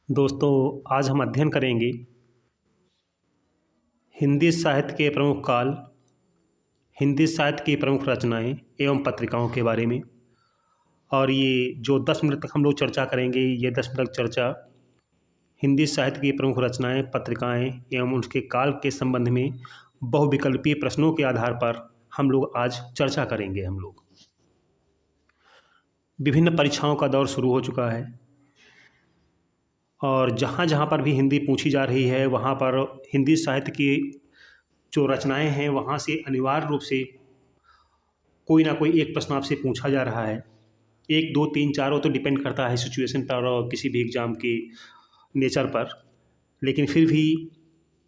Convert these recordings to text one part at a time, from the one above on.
दोस्तों, आज हम अध्ययन करेंगे हिंदी साहित्य के प्रमुख काल, हिंदी साहित्य की प्रमुख रचनाएं एवं पत्रिकाओं के बारे में। और ये जो 10 मिनट तक हम लोग चर्चा करेंगे, ये 10 मिनट चर्चा हिंदी साहित्य की प्रमुख रचनाएं, पत्रिकाएं एवं उनके काल के संबंध में बहुविकल्पीय प्रश्नों के आधार पर हम लोग आज चर्चा करेंगे। हम लोग विभिन्न परीक्षाओं का दौर शुरू हो चुका है और जहाँ जहाँ पर भी हिंदी पूछी जा रही है, वहाँ पर हिंदी साहित्य की जो रचनाएं हैं वहाँ से अनिवार्य रूप से कोई ना कोई एक प्रश्न आपसे पूछा जा रहा है। एक दो तीन चार वो तो डिपेंड करता है सिचुएशन पर और किसी भी एग्ज़ाम के नेचर पर, लेकिन फिर भी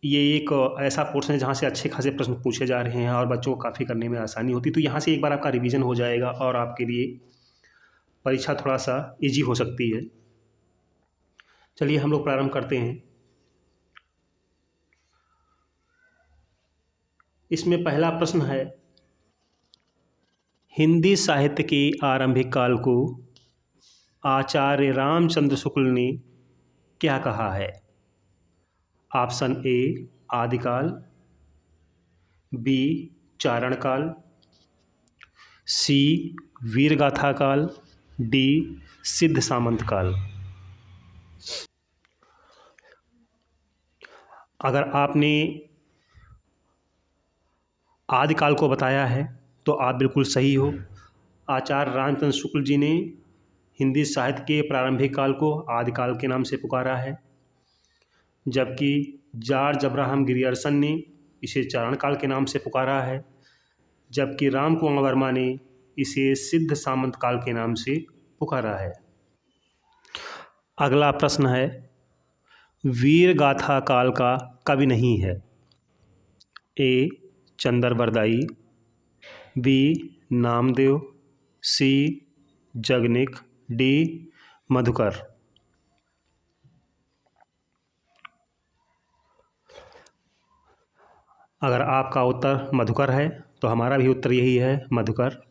ये एक ऐसा पोर्शन है जहाँ से अच्छे खासे प्रश्न पूछे जा रहे हैं और बच्चों को काफ़ी करने में आसानी होती है। तो यहाँ से एक बार आपका रिवीजन हो जाएगा और आपके लिए परीक्षा थोड़ा सा इजी हो सकती है। चलिए हम लोग प्रारंभ करते हैं। इसमें पहला प्रश्न है, हिंदी साहित्य के आरंभिक काल को आचार्य रामचंद्र शुक्ल ने क्या कहा है? ऑप्शन ए आदिकाल, बी चारण काल, सी वीरगाथा काल, डी सिद्ध सामंत काल। अगर आपने आदिकाल को बताया है तो आप बिल्कुल सही हो। आचार्य रामचंद्र शुक्ल जी ने हिंदी साहित्य के प्रारंभिक काल को आदिकाल के नाम से पुकारा है, जबकि जॉर्ज अब्राहम ग्रियर्सन ने इसे चारण काल के नाम से पुकारा है, जबकि राम कुमार वर्मा ने इसे सिद्ध सामंत काल के नाम से पुकारा है। अगला प्रश्न है, वीरगाथा काल का कवि नहीं है? ए चंदरबरदाई, बी नामदेव, सी जगनिक, डी मधुकर। अगर आपका उत्तर मधुकर है तो हमारा भी उत्तर यही है, मधुकर।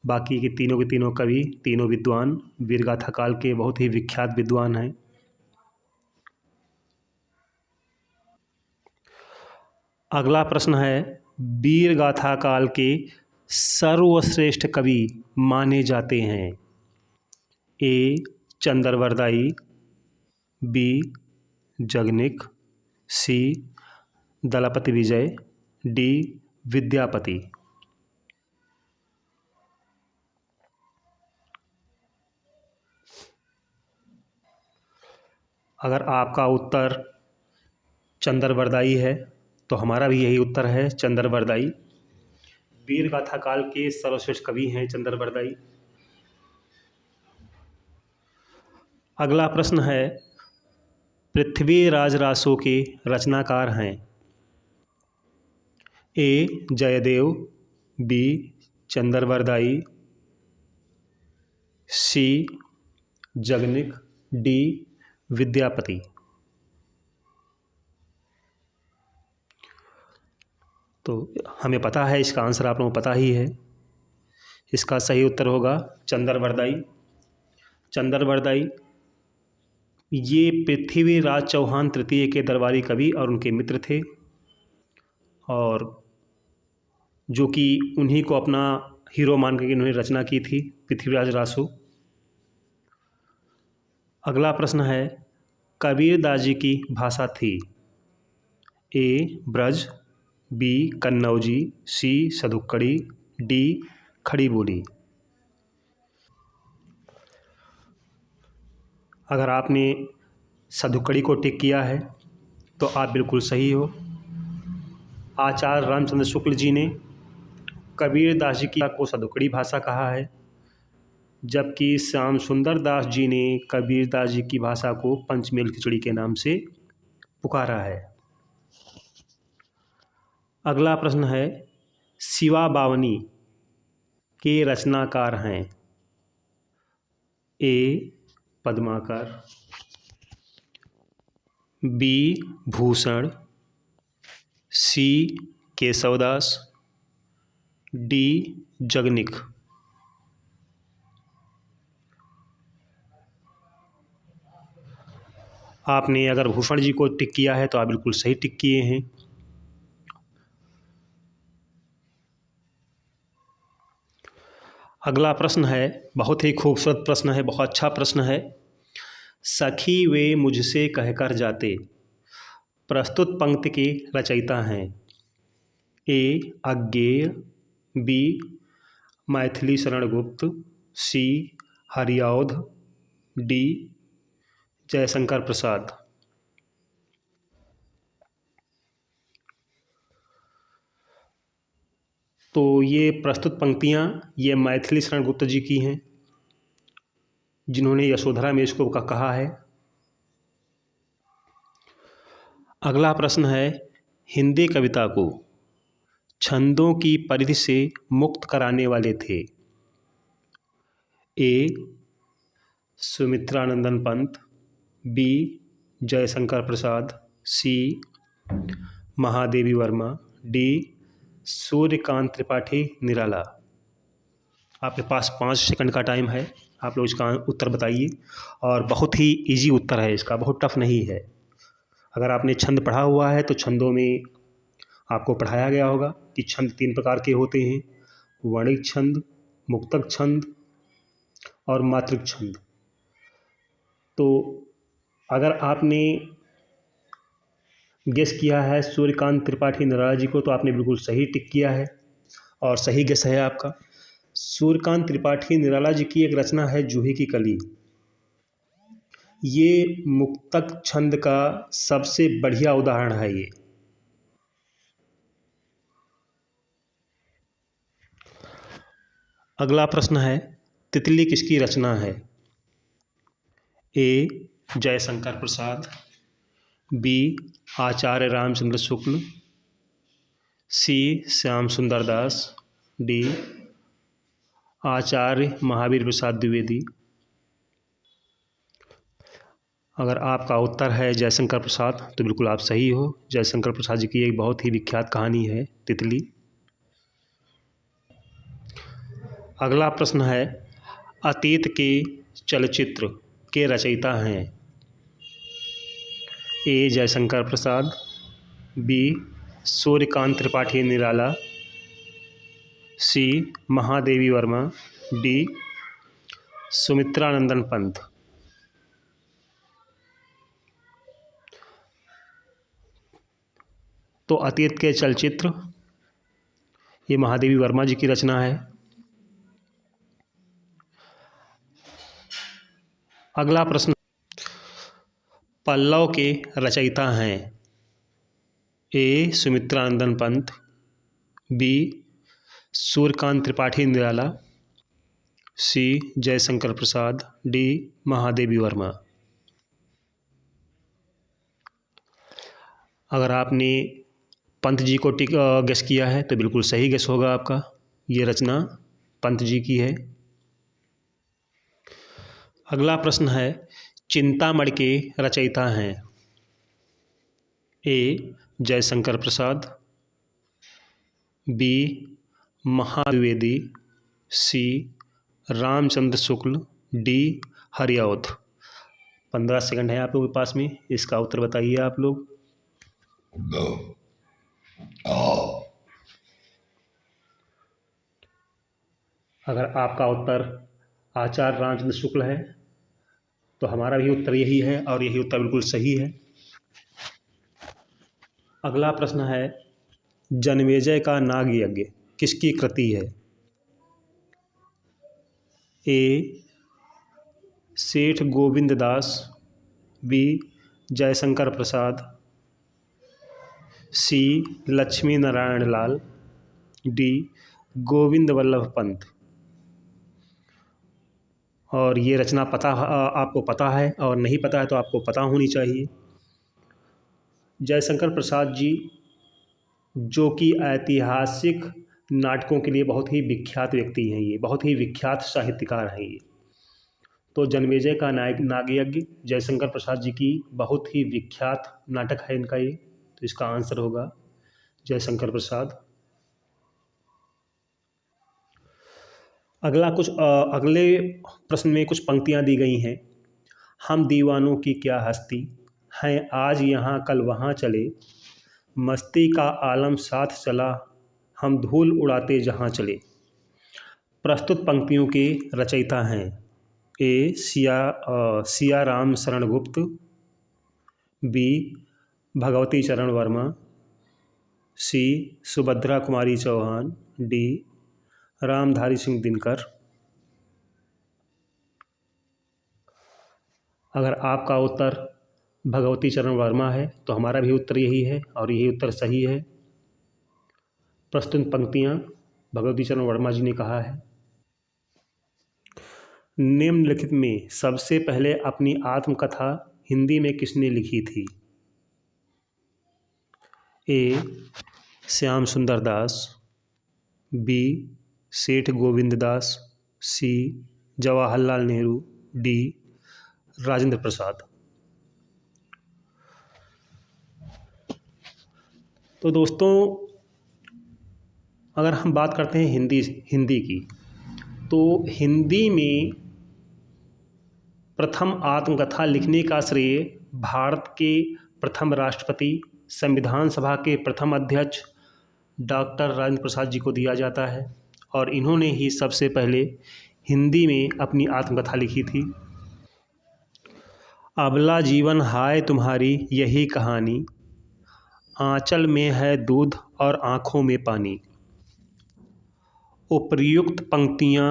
बाकी के तीनों कवि, तीनों विद्वान वीरगाथा काल के बहुत ही विख्यात विद्वान हैं। अगला प्रश्न है, वीरगाथा काल के सर्वश्रेष्ठ कवि माने जाते हैं? ए चंदरबरदाई, बी जगनिक, सी दलपति विजय, डी विद्यापति। अगर आपका उत्तर चंदरबरदाई है तो हमारा भी यही उत्तर है, चंदरबरदाई। वीरगाथा काल के सर्वश्रेष्ठ कवि हैं चंदरबरदाई। अगला प्रश्न है, पृथ्वीराज रासो के रचनाकार हैं? ए जयदेव, बी चंदरबरदाई, सी जगनिक, डी विद्यापति। तो हमें पता है, इसका आंसर आप लोगों को पता ही है। इसका सही उत्तर होगा चंदरबरदाई। चंदरबरदाई ये पृथ्वीराज चौहान तृतीय के दरबारी कवि और उनके मित्र थे, और जो कि उन्हीं को अपना हीरो मान करके इन्होंने रचना की थी, पृथ्वीराज रासो। अगला प्रश्न है, कबीरदास जी की भाषा थी? ए ब्रज, बी कन्नौजी, सी सदुक्कड़ी, डी खड़ी बोली। अगर आपने सदुक्कड़ी को टिक किया है तो आप बिल्कुल सही हो। आचार्य रामचंद्र शुक्ल जी ने कबीरदास जी की को सदुक्कड़ी भाषा कहा है, जबकि श्याम सुंदर दास जी ने कबीरदास जी की भाषा को पंचमेल खिचड़ी के नाम से पुकारा है। अगला प्रश्न है, शिवा बावनी के रचनाकार हैं? ए पद्माकर, बी भूषण, सी केशवदास, डी जगनिक। आपने अगर भूषण जी को टिक किया है तो आप बिल्कुल सही टिक किए हैं। अगला प्रश्न है, बहुत ही खूबसूरत प्रश्न है, बहुत अच्छा प्रश्न है। सखी वे मुझसे कहकर जाते, प्रस्तुत पंक्ति के रचयिता हैं। ए अज्ञेय, बी मैथिली शरण गुप्त, सी हरिऔध, डी जयशंकर प्रसाद। तो ये प्रस्तुत पंक्तियाँ ये मैथिली शरण गुप्त जी की हैं, जिन्होंने यशोधरा में इसको कहा है। अगला प्रश्न है, हिंदी कविता को छंदों की परिधि से मुक्त कराने वाले थे। ए सुमित्रानंदन पंत, बी जयशंकर प्रसाद, सी महादेवी वर्मा, डी सूर्यकांत त्रिपाठी निराला। आपके पास 5 सेकंड का टाइम है, आप लोग इसका उत्तर बताइए। और बहुत ही इजी उत्तर है इसका, बहुत टफ नहीं है। अगर आपने छंद पढ़ा हुआ है तो छंदों में आपको पढ़ाया गया होगा कि छंद 3 प्रकार के होते हैं, वर्णिक छंद, मुक्तक छंद और मात्रिक छंद। तो अगर आपने गेस किया है सूर्यकांत त्रिपाठी निराला जी को तो आपने बिल्कुल सही टिक किया है और सही गेस है आपका। सूर्यकांत त्रिपाठी निराला जी की एक रचना है जूही की कली। ये मुक्तक छंद का सबसे बढ़िया उदाहरण है ये। अगला प्रश्न है, तितली किसकी रचना है। ए जयशंकर प्रसाद, बी आचार्य रामचंद्र शुक्ल, सी श्याम सुंदर दास, डी आचार्य महावीर प्रसाद द्विवेदी। अगर आपका उत्तर है जयशंकर प्रसाद तो बिल्कुल आप सही हो। जयशंकर प्रसाद जी की एक बहुत ही विख्यात कहानी है तितली। अगला प्रश्न है, अतीत के चलचित्र के रचयिता हैं। ए जयशंकर प्रसाद, बी सूर्यकांत त्रिपाठी निराला, सी महादेवी वर्मा, डी सुमित्रानंदन पंत। तो अतीत के चलचित्र ये महादेवी वर्मा जी की रचना है। अगला प्रश्न, पल्लव के रचयिता हैं। ए सुमित्रानंदन पंत, बी सूर्यकांत त्रिपाठी निराला, सी जयशंकर प्रसाद, डी महादेवी वर्मा। अगर आपने पंत जी को गेस किया है तो बिल्कुल सही गेस होगा आपका। ये रचना पंत जी की है। अगला प्रश्न है, चिंतामणि के रचयिता हैं। ए जयशंकर प्रसाद, बी महाद्विवेदी, सी रामचंद्र शुक्ल, डी हरिऔध। 15 सेकंड है आप लोगों के पास में, इसका उत्तर बताइए आप लोग। अगर आपका उत्तर आचार्य रामचंद्र शुक्ल है तो हमारा भी उत्तर यही है और यही उत्तर बिल्कुल सही है। अगला प्रश्न है, जन्मेजय का नाग यज्ञ किसकी कृति है। ए सेठ गोविंद दास, बी जयशंकर प्रसाद, सी लक्ष्मी नारायण लाल, डी गोविंद वल्लभ पंत। और ये रचना आपको पता है और नहीं पता है तो आपको पता होनी चाहिए। जयशंकर प्रसाद जी जो कि ऐतिहासिक नाटकों के लिए बहुत ही विख्यात व्यक्ति हैं, ये बहुत ही विख्यात साहित्यकार हैं ये। तो जन्मेजय का नाग यज्ञ जयशंकर प्रसाद जी की बहुत ही विख्यात नाटक है इनका ये। तो इसका आंसर होगा जयशंकर प्रसाद। अगले प्रश्न में कुछ पंक्तियाँ दी गई हैं। हम दीवानों की क्या हस्ती, हैं आज यहाँ कल वहाँ चले, मस्ती का आलम साथ चला, हम धूल उड़ाते जहाँ चले। प्रस्तुत पंक्तियों के रचयिता हैं ए सिया राम शरण गुप्त, बी भगवती चरण वर्मा, सी सुभद्रा कुमारी चौहान, डी रामधारी सिंह दिनकर। अगर आपका उत्तर भगवती चरण वर्मा है तो हमारा भी उत्तर यही है और यही उत्तर सही है। प्रस्तुत पंक्तियाँ भगवती चरण वर्मा जी ने कहा है। निम्नलिखित में सबसे पहले अपनी आत्मकथा हिंदी में किसने लिखी थी? ए श्याम सुंदर दास, बी सेठ गोविंद दास, सी जवाहरलाल नेहरू, डी राजेंद्र प्रसाद। तो दोस्तों, अगर हम बात करते हैं हिंदी की, तो हिंदी में प्रथम आत्मकथा लिखने का श्रेय भारत के प्रथम राष्ट्रपति, संविधान सभा के प्रथम अध्यक्ष डॉक्टर राजेंद्र प्रसाद जी को दिया जाता है और इन्होंने ही सबसे पहले हिंदी में अपनी आत्मकथा लिखी थी। अबला जीवन हाय तुम्हारी यही कहानी, आंचल में है दूध और आँखों में पानी। उपर्युक्त पंक्तियाँ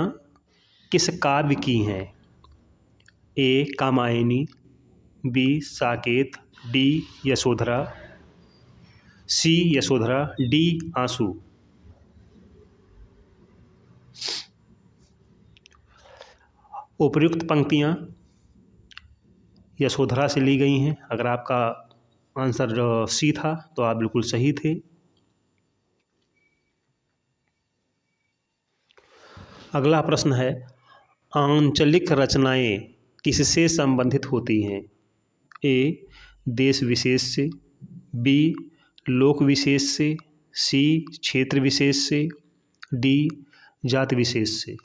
किस काव्य की हैं? ए कामायनी, बी साकेत, डी यशोधरा, सी यशोधरा, डी आंसू। उपर्युक्त पंक्तियाँ यशोधरा से ली गई हैं। अगर आपका आंसर सी था तो आप बिल्कुल सही थे। अगला प्रश्न है, आंचलिक रचनाएं किससे संबंधित होती हैं? ए देश विशेष से, बी लोक विशेष से, सी क्षेत्र विशेष से, डी जाति विशेष से।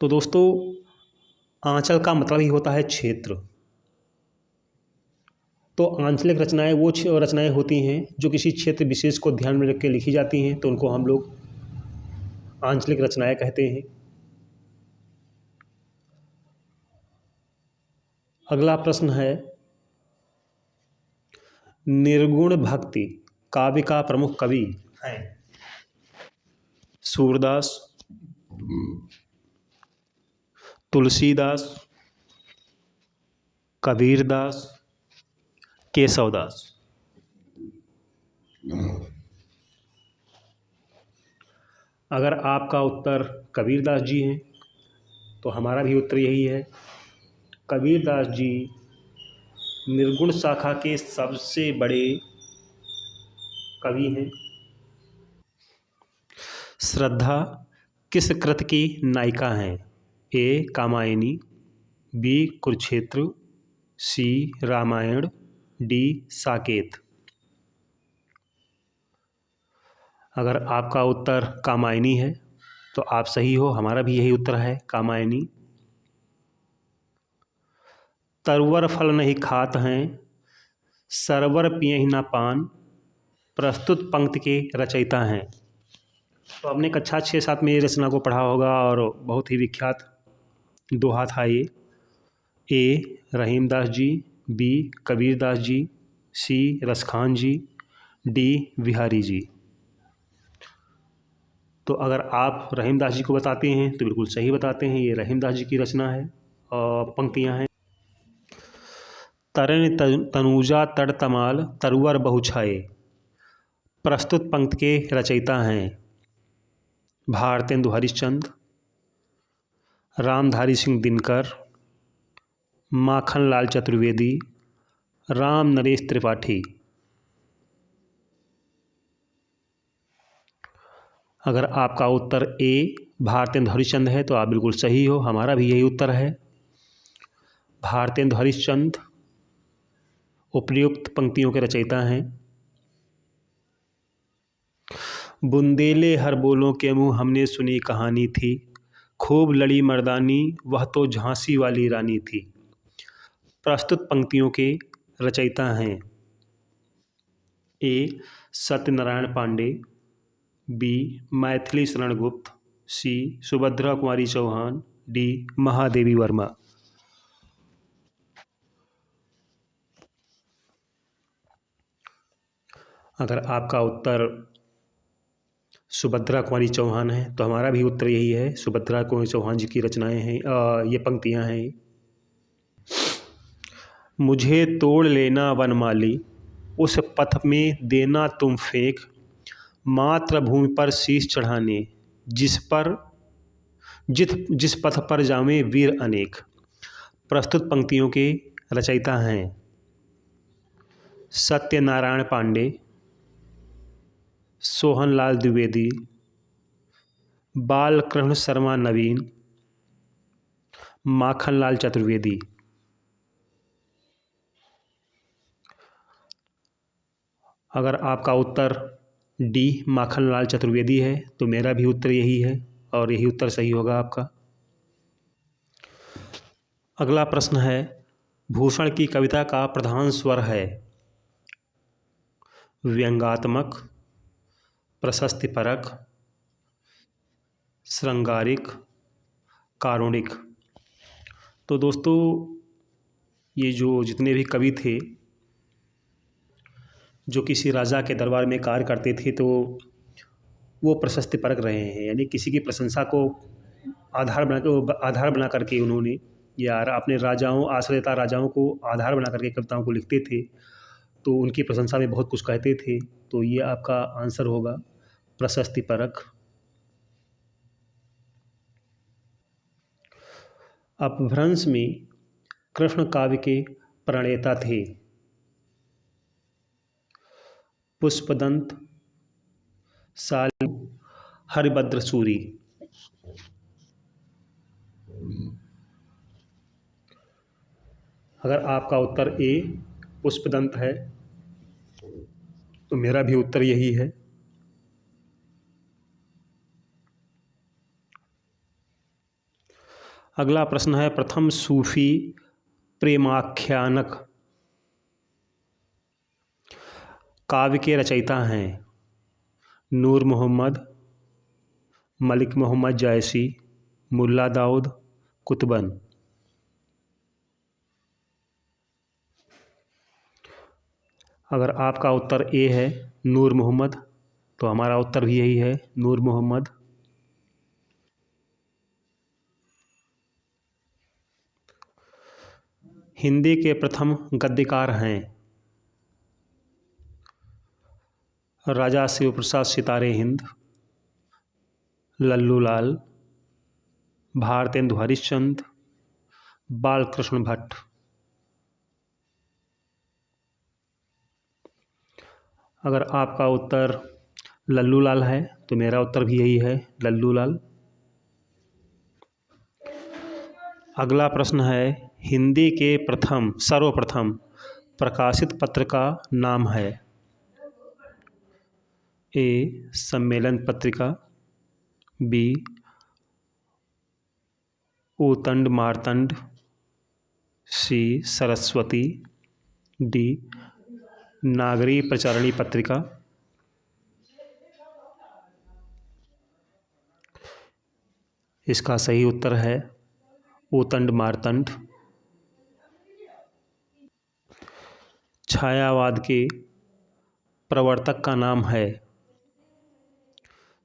तो दोस्तों, आंचल का मतलब ही होता है क्षेत्र। तो आंचलिक रचनाएं वो रचनाएं होती हैं जो किसी क्षेत्र विशेष को ध्यान में रख के लिखी जाती हैं, तो उनको हम लोग आंचलिक रचनाएं कहते हैं। अगला प्रश्न है, निर्गुण भक्ति काव्य का प्रमुख कवि हैं? सूरदास, तुलसीदास, कबीरदास, केशवदास। अगर आपका उत्तर कबीरदास जी हैं तो हमारा भी उत्तर यही है। कबीरदास जी निर्गुण शाखा के सबसे बड़े कवि हैं। श्रद्धा किस कृत की नायिका हैं? ए कामायनी, बी कुरुक्षेत्र, सी रामायण, डी साकेत। अगर आपका उत्तर कामायनी है तो आप सही हो, हमारा भी यही उत्तर है, कामायनी। तरवर फल नहीं खात हैं, सरवर पियहि न पान, प्रस्तुत पंक्ति के रचयिता हैं। तो आपने कक्षा 6-7 में ये रचना को पढ़ा होगा और बहुत ही विख्यात दोहा था ये। ए रहीमदास जी, बी कबीरदास जी, सी रसखान जी, डी बिहारी जी। तो अगर आप रहीमदास जी को बताते हैं तो बिल्कुल सही बताते हैं, ये रहीमदास जी की रचना है और पंक्तियाँ हैं। तरन तनुजा तड़ तमाल तरुवर बहुछाए, प्रस्तुत पंक्ति के रचयिता हैं भारतेंदु हरिश्चंद्र, रामधारी सिंह दिनकर, माखनलाल चतुर्वेदी, राम नरेश त्रिपाठी। अगर आपका उत्तर ए भारतेंदु हरिश्चंद्र है तो आप बिल्कुल सही हो, हमारा भी यही उत्तर है। भारतेंदु हरिश्चंद्र उपर्युक्त पंक्तियों के रचयिता हैं। बुंदेले हर बोलों के मुँह हमने सुनी कहानी थी, खूब लड़ी मर्दानी वह तो झांसी वाली रानी थी। प्रस्तुत पंक्तियों के रचयिता हैं ए सत्यनारायण पांडे, बी मैथिली शरण गुप्त, सी सुभद्रा कुमारी चौहान, डी महादेवी वर्मा। अगर आपका उत्तर सुभद्रा कुमारी चौहान है तो हमारा भी उत्तर यही है, सुभद्रा कुमारी चौहान जी की रचनाएं हैं, ये पंक्तियां हैं। मुझे तोड़ लेना वनमाली, उस पथ में देना तुम फेंक, मातृभूमि पर शीश चढ़ाने, जिस पथ पर जावें वीर अनेक। प्रस्तुत पंक्तियों के रचयिता हैं सत्यनारायण पांडे, सोहनलाल द्विवेदी, बालकृष्ण शर्मा नवीन, माखनलाल चतुर्वेदी। अगर आपका उत्तर डी माखनलाल चतुर्वेदी है तो मेरा भी उत्तर यही है और यही उत्तर सही होगा आपका। अगला प्रश्न है, भूषण की कविता का प्रधान स्वर है व्यंग्यात्मक, प्रशस्तिपरक, श्रृंगारिक, कारुणिक। तो दोस्तों ये जो जितने भी कवि थे जो किसी राजा के दरबार में कार्य करते थे तो वो प्रशस्तिपरक रहे हैं, यानी किसी की प्रशंसा को आधार बना करके उन्होंने या अपने आश्रयता राजाओं को आधार बना करके कविताओं को लिखते थे, तो उनकी प्रशंसा में बहुत कुछ कहते थे। तो ये आपका आंसर होगा प्रशस्तिपरक। अपभ्रंश में कृष्ण काव्य के प्रणेता थे पुष्पदंत, सालू, हरिभद्र सूरी। अगर आपका उत्तर ए पुष्पदंत है तो मेरा भी उत्तर यही है। अगला प्रश्न है, प्रथम सूफी प्रेमाख्यानक काव्य के रचयिता हैं नूर मोहम्मद, मलिक मोहम्मद जायसी, मुल्ला दाऊद, कुतुबन। अगर आपका उत्तर ए है नूर मोहम्मद तो हमारा उत्तर भी यही है, नूर मोहम्मद। हिंदी के प्रथम गद्यकार हैं राजा शिव प्रसाद सितारे हिंद, लल्लू लाल, भारतेंदु हरिश्चंद्र, बालकृष्ण भट्ट। अगर आपका उत्तर लल्लू लाल है तो मेरा उत्तर भी यही है, लल्लू लाल। अगला प्रश्न है, हिंदी के सर्वप्रथम प्रकाशित पत्र का नाम है ए सम्मेलन पत्रिका, बी ऊतंड मार्तंड, सी सरस्वती, डी नागरी प्रचारणी पत्रिका। इसका सही उत्तर है ऊतंड मार्तंड। छायावाद के प्रवर्तक का नाम है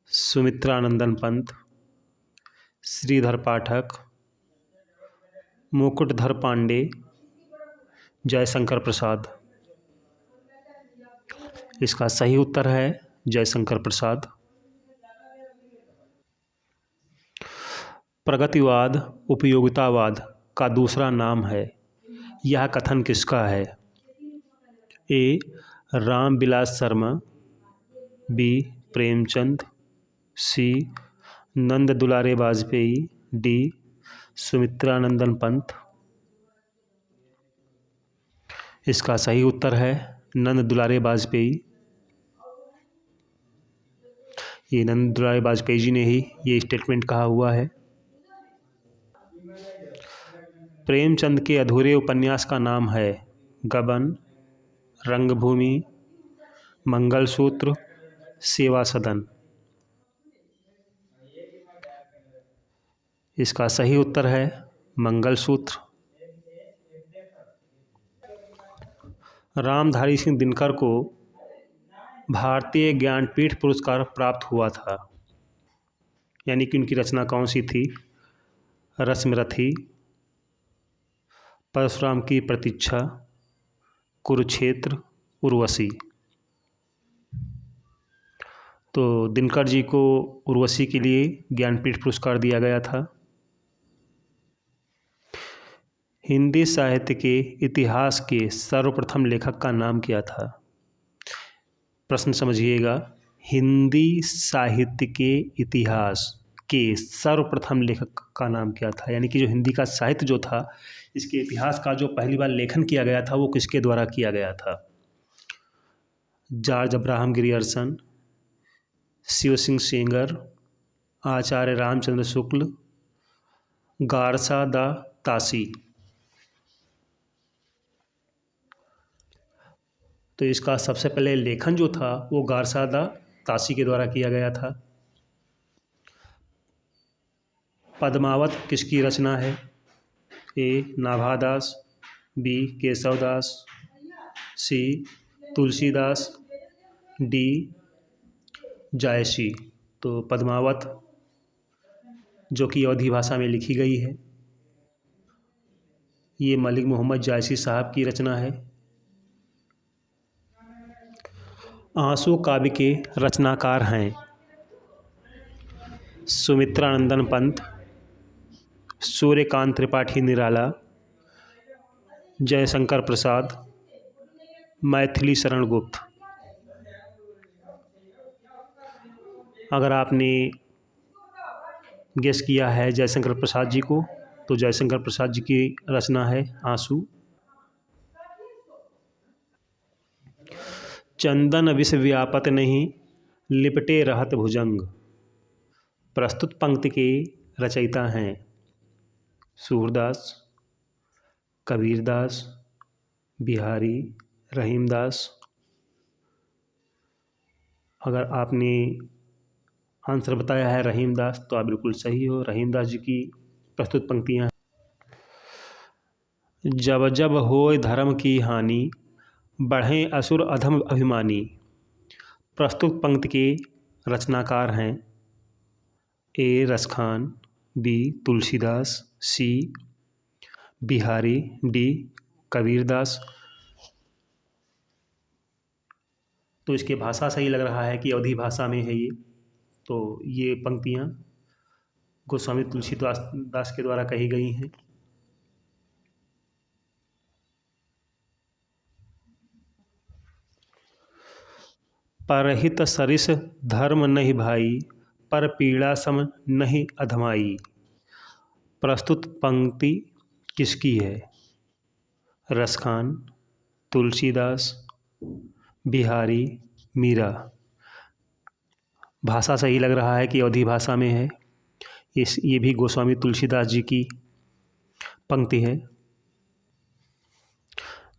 सुमित्रानंदन पंत, श्रीधर पाठक, मुकुटधर पांडे, जयशंकर प्रसाद। इसका सही उत्तर है जयशंकर प्रसाद। प्रगतिवाद उपयोगितावाद का दूसरा नाम है, यह कथन किसका है? ए रामविलास शर्मा, बी प्रेमचंद, सी नंद दुलारे वाजपेयी, डी सुमित्रानंदन पंत। इसका सही उत्तर है नंद दुलारे वाजपेयी। ये नंद दुलारे वाजपेयी जी ने ही ये स्टेटमेंट कहा हुआ है। प्रेमचंद के अधूरे उपन्यास का नाम है गबन, रंगभूमि, मंगलसूत्र, सेवा सदन। इसका सही उत्तर है मंगलसूत्र। रामधारी सिंह दिनकर को भारतीय ज्ञानपीठ पुरस्कार प्राप्त हुआ था, यानी कि उनकी रचना कौन सी थी? रश्मिरथी, परशुराम की प्रतीक्षा, कुरुक्षेत्र, उर्वशी। तो दिनकर जी को उर्वशी के लिए ज्ञानपीठ पुरस्कार दिया गया था। हिंदी साहित्य के इतिहास के सर्वप्रथम लेखक का नाम क्या था? प्रश्न समझिएगा, हिंदी साहित्य के इतिहास के सर्वप्रथम लेखक का नाम क्या था, यानी कि जो हिंदी का साहित्य जो था, इसके इतिहास का जो पहली बार लेखन किया गया था वो किसके द्वारा किया गया था? George Abraham Grierson, Shiv Singh Sengar, Acharya Ramchandra Shukla, Garcin de Tassy. तो इसका सबसे पहले लेखन जो था वो गारसा दा तासी के द्वारा किया गया था। पद्मावत किसकी रचना है? ए नाभादास, बी केशवदास, सी तुलसीदास, डी जायसी। तो पद्मावत जो कि अवधी भाषा में लिखी गई है, ये मलिक मोहम्मद जायसी साहब की रचना है। आंसू काव्य के रचनाकार हैं सुमित्रानंदन पंत, सूर्यकांत त्रिपाठी निराला, जयशंकर प्रसाद, मैथिली शरण गुप्त। अगर आपने गेस किया है जयशंकर प्रसाद जी को, तो जयशंकर प्रसाद जी की रचना है आंसू। चंदन विष व्यापत नहीं, लिपटे रहत भुजंग। प्रस्तुत पंक्ति के रचयिता हैं सूरदास, कबीरदास, बिहारी, रहीमदास। अगर आपने आंसर बताया है रहीमदास तो आप बिल्कुल सही हो। रहीमदास जी की प्रस्तुत पंक्तियाँ: जब जब होय धर्म की हानि, बढ़ें असुर अधम अभिमानी। प्रस्तुत पंक्ति के रचनाकार हैं ए रसखान, बी तुलसीदास, सी बिहारी, डी कबीरदास। तो इसके भाषा सही लग रहा है कि अवधी भाषा में है ये। तो ये पंक्तियाँ गोस्वामी तुलसीदास दास के द्वारा कही गई हैं। परहित सरिस धर्म नहीं भाई, पर पीड़ा सम नहीं अधमाई। प्रस्तुत पंक्ति किसकी है? रसखान, तुलसीदास, बिहारी, मीरा। भाषा सही लग रहा है कि अवधी भाषा में है। ये भी गोस्वामी तुलसीदास जी की पंक्ति है।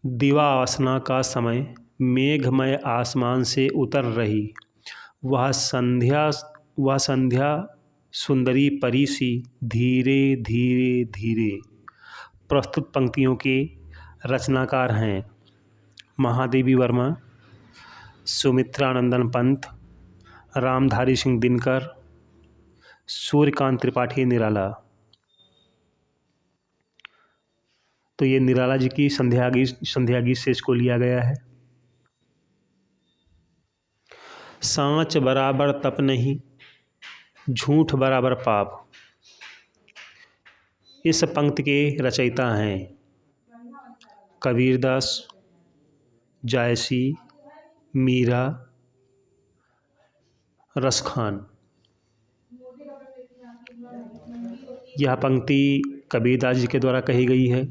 दिवासना का समय, मेघमय आसमान से उतर रही, वह संध्या सुंदरी परी सी, धीरे धीरे धीरे। प्रस्तुत पंक्तियों के रचनाकार हैं महादेवी वर्मा, सुमित्रानंदन पंत, रामधारी सिंह दिनकर, सूर्यकांत त्रिपाठी निराला। तो ये निराला जी की संध्या गीत से इसको लिया गया है। सांच बराबर तप नहीं, झूठ बराबर पाप। इस पंक्ति के रचयिता हैं कबीरदास, जायसी, मीरा, रसखान। यह पंक्ति कबीरदास जी के द्वारा कही गई है,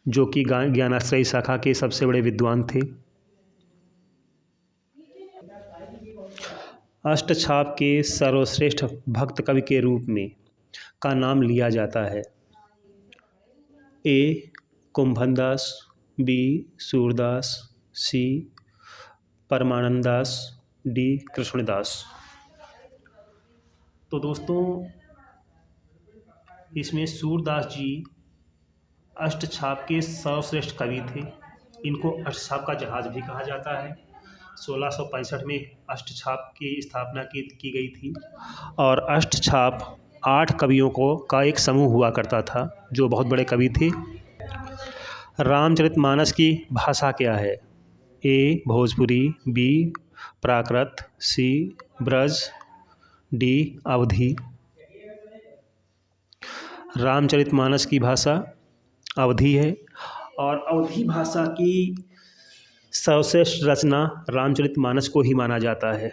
जो कि ज्ञानाश्रयी शाखा के सबसे बड़े विद्वान थे। अष्टछाप के सर्वश्रेष्ठ भक्त कवि के रूप में का नाम लिया जाता है? ए कुंभनदास, बी सूरदास, सी परमानंदास, डी कृष्णदास। तो दोस्तों, इसमें सूरदास जी अष्टछाप के सर्वश्रेष्ठ कवि थे। इनको अष्टछाप का जहाज भी कहा जाता है। 1665 में अष्टछाप की स्थापना की गई थी और अष्टछाप 8 कवियों का एक समूह हुआ करता था जो बहुत बड़े कवि थे। रामचरितमानस की भाषा क्या है? ए भोजपुरी, बी प्राकृत, सी ब्रज, डी अवधी। रामचरितमानस की भाषा अवधी है और अवधी भाषा की सर्वश्रेष्ठ रचना रामचरितमानस को ही माना जाता है।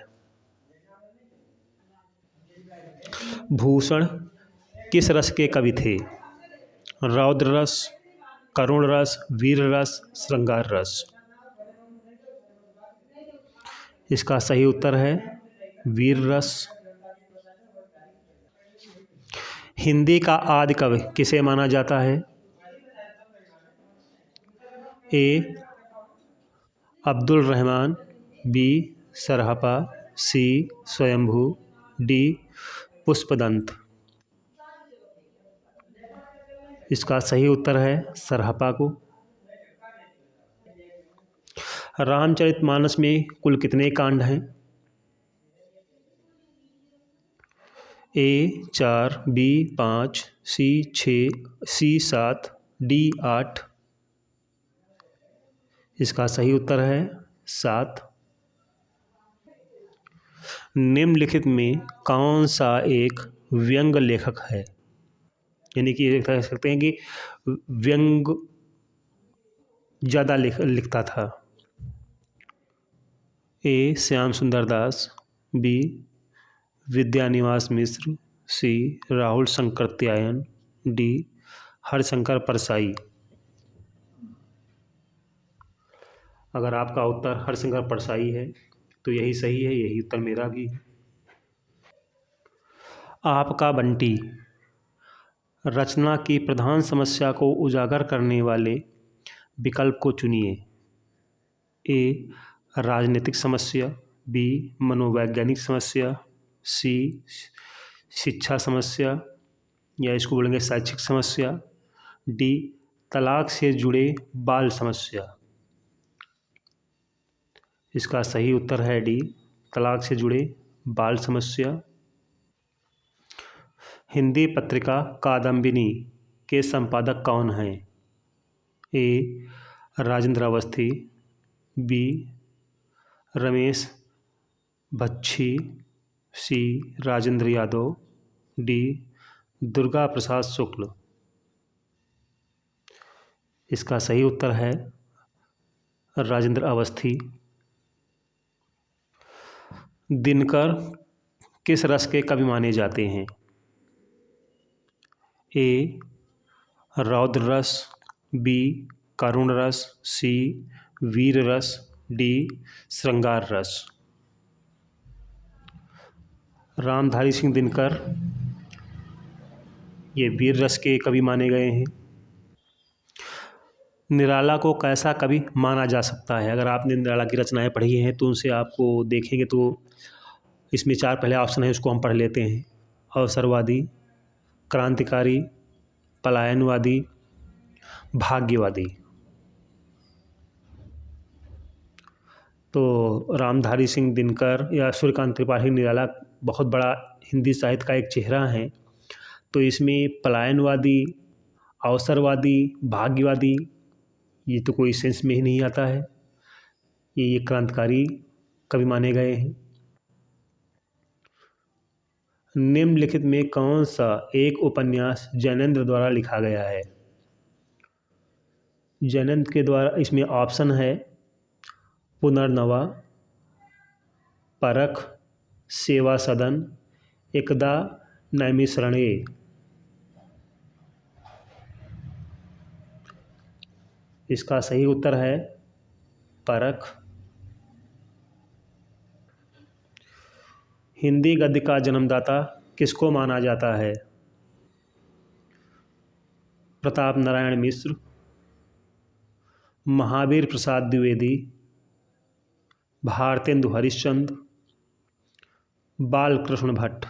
भूषण किस रस के कवि थे? रौद्र रस, करुण रस, वीर रस, श्रृंगार रस। इसका सही उत्तर है वीर रस। हिंदी का आदि कवि किसे माना जाता है? ए अब्दुल रहमान, बी सरहपा, सी स्वयंभू, डी पुष्पदंत। इसका सही उत्तर है सरहपा को। रामचरितमानस में कुल कितने कांड हैं? ए 4, बी 5, सी 6, सी 7, डी 8। इसका सही उत्तर है 7। निम्नलिखित में कौन सा एक व्यंग लेखक है? यानी कि कह सकते हैं कि व्यंग ज़्यादा लिखता था। ए श्याम सुंदर दास, बी विद्यानिवास मिश्र, सी राहुल शंकर त्यायन, डी हरिशंकर परसाई। अगर आपका उत्तर हरिशंकर परसाई है तो यही सही है, यही उत्तर मेरा भी है। आपका बंटी रचना की प्रधान समस्या को उजागर करने वाले विकल्प को चुनिए। ए राजनीतिक समस्या, बी मनोवैज्ञानिक समस्या, सी शिक्षा समस्या या इसको बोलेंगे शैक्षिक समस्या, डी तलाक से जुड़े बाल समस्या। इसका सही उत्तर है डी तलाक से जुड़े बाल समस्या। हिंदी पत्रिका कादम्बिनी के संपादक कौन हैं? ए राजेंद्र अवस्थी, बी रमेश बख्शी, सी राजेंद्र यादव, डी दुर्गा प्रसाद शुक्ल। इसका सही उत्तर है राजेंद्र अवस्थी। दिनकर किस रस के कवि माने जाते हैं? ए रौद्र रस, बी करुण रस, सी वीर रस, डी श्रृंगार रस। रामधारी सिंह दिनकर ये वीर रस के कवि माने गए हैं। निराला को कैसा कवि माना जा सकता है? अगर आपने निराला की रचनाएं पढ़ी हैं तो उनसे आपको देखेंगे तो इसमें 4 पहले ऑप्शन है, उसको हम पढ़ लेते हैं। अवसरवादी, क्रांतिकारी, पलायनवादी, भाग्यवादी। तो रामधारी सिंह दिनकर या सूर्यकांत त्रिपाठी निराला बहुत बड़ा हिंदी साहित्य का एक चेहरा है। तो इसमें पलायनवादी, अवसरवादी, भाग्यवादी ये तो कोई सेंस में ही नहीं आता है। ये क्रांतिकारी कवि माने गए हैं। निम्नलिखित में कौन सा एक उपन्यास जैनेंद्र द्वारा लिखा गया है? जैनेंद्र के द्वारा इसमें ऑप्शन है पुनर्नवा, परख, सेवा सदन, एकदा नैमिषारण्य। इसका सही उत्तर है परख। हिंदी गद्य का जन्मदाता किसको माना जाता है? प्रताप नारायण मिश्र, महावीर प्रसाद द्विवेदी, भारतेंदु हरिश्चंद्र, बालकृष्ण भट्ट।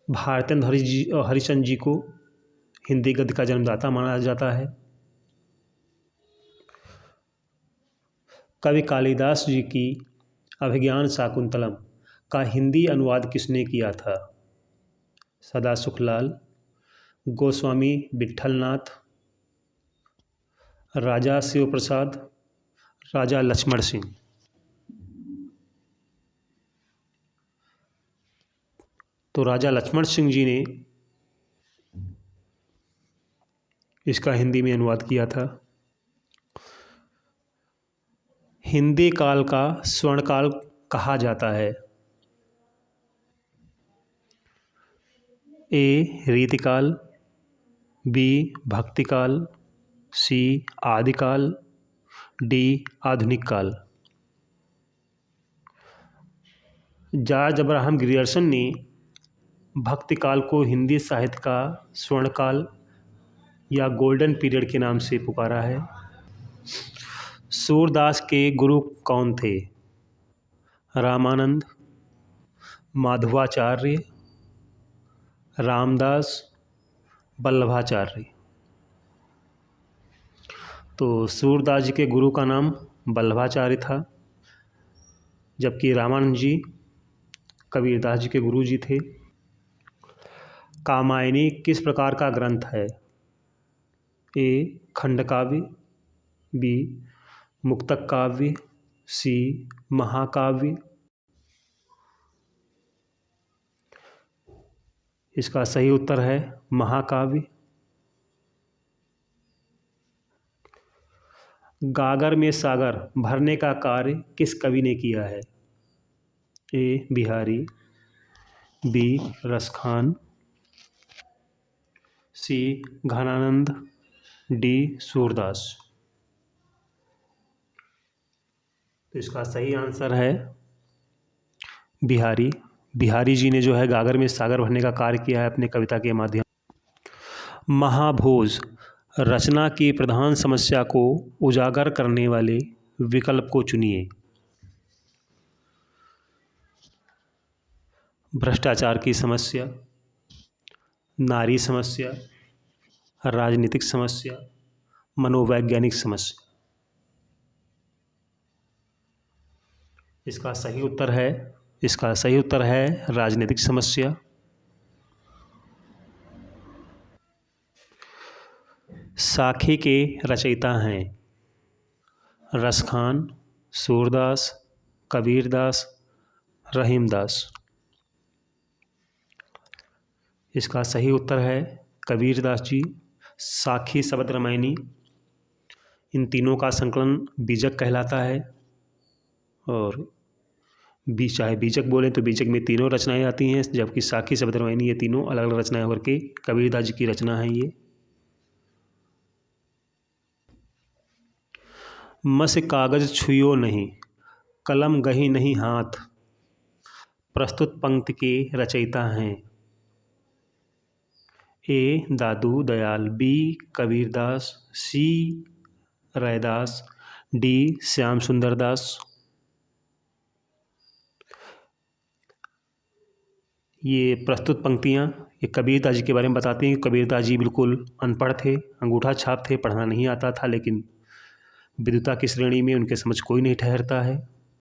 भारतेंदु हरिश्चंद्र जी को हिंदी गद्य का जन्मदाता माना जाता है। कवि कालिदास जी की अभिज्ञान शाकुंतलम का हिंदी अनुवाद किसने किया था? सदासुखलाल, गोस्वामी विट्ठलनाथ, राजा शिव प्रसाद, राजा लक्ष्मण सिंह। तो राजा लक्ष्मण सिंह जी ने इसका हिंदी में अनुवाद किया था। हिंदी काल का स्वर्णकाल कहा जाता है। ए रीतिकाल, बी भक्तिकाल, सी आदिकाल, डी आधुनिक काल। जॉर्ज अब्राहम ग्रियर्सन ने भक्ति काल को हिंदी साहित्य का स्वर्णकाल या गोल्डन पीरियड के नाम से पुकारा है। सूरदास के गुरु कौन थे? रामानंद, माधवाचार्य, रामदास, वल्लभाचार्य। तो सूरदास जी के गुरु का नाम वल्लभाचार्य था, जबकि रामानंद जी कबीरदास जी के गुरु जी थे। कामायनी किस प्रकार का ग्रंथ है? ए खंडकाव्य, बी मुक्तक काव्य, सी महाकाव्य। इसका सही उत्तर है महाकाव्य। गागर में सागर भरने का कार्य किस कवि ने किया है? ए बिहारी, बी रसखान, सी घनानंद, डी सूरदास। तो इसका सही आंसर है बिहारी। बिहारी जी ने जो है गागर में सागर भरने का कार्य किया है अपने कविता के माध्यम। महाभोज रचना की प्रधान समस्या को उजागर करने वाले विकल्प को चुनिए। भ्रष्टाचार की समस्या, नारी समस्या, राजनीतिक समस्या, मनोवैज्ञानिक समस्या। इसका सही उत्तर है राजनीतिक समस्या। साखी के रचयिता हैं रसखान, सूरदास, कबीरदास, रहीमदास। इसका सही उत्तर है कबीरदास जी। साखी शब्द रामायणी इन तीनों का संकलन बीजक कहलाता है। और चाहे बीजक बोलें तो बीजक में तीनों रचनाएं आती हैं, जबकि साखी शब्द रामायणी ये तीनों अलग अलग रचनाएं होकर के कबीरदास जी की रचना है ये। मस कागज छुयो नहीं, कलम गही नहीं हाथ, प्रस्तुत पंक्ति के रचयिता हैं ए दादू दयाल, बी कबीरदास, सी रैदास, डी श्याम सुंदर दास। ये प्रस्तुत पंक्तियाँ ये कबीरदास जी के बारे में बताती हैं कि कबीरदास जी बिल्कुल अनपढ़ थे, अंगूठा छाप थे, पढ़ना नहीं आता था, लेकिन विद्वता की श्रेणी में उनके समझ कोई नहीं ठहरता है।